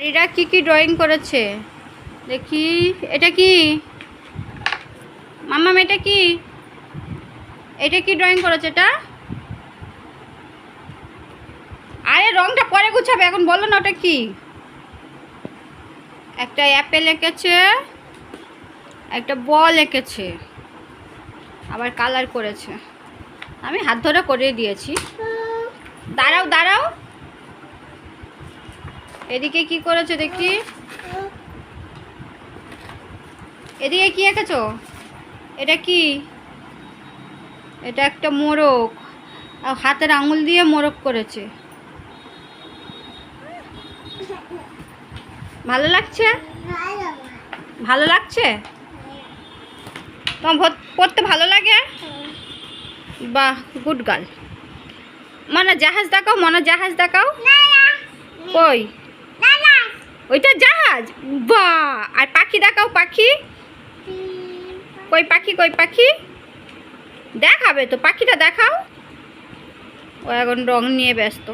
এরা কি কি ড্রয়িং করেছে দেখি। এটা কি মাম্মাম? এটা কি? এটা কি ড্রয়িং করেছে এটা? আরে রংটা পরে গুছাবে, এখন বলো না ওটা কি। একটা অ্যাপেল এঁকেছে, একটা বল এঁকেছে, আবার কালার করেছে। আমি হাত ধরে করে দিয়েছি। দাঁড়াও দাঁড়াও, এদিকে কি করেছে দেখি। এদিকে কি এঁকেছো? এটা কি? এটা একটা মোরগ, হাতের আঙুল দিয়ে মোরগ করেছে। ভালো লাগছে? ভালো লাগছে? তোমার পড়তে ভালো লাগে? বাহ, গুড গার্ল। মনে জাহাজ দেখাও, মনে জাহাজ দেখাও। কই? ওইটা জাহাজ? বাহ। আর পাখি দেখাও, পাখি কই? পাখি কই? পাখি দেখাবে তো, পাখিটা দেখাও। ও এখন রং নিয়ে ব্যস্ত।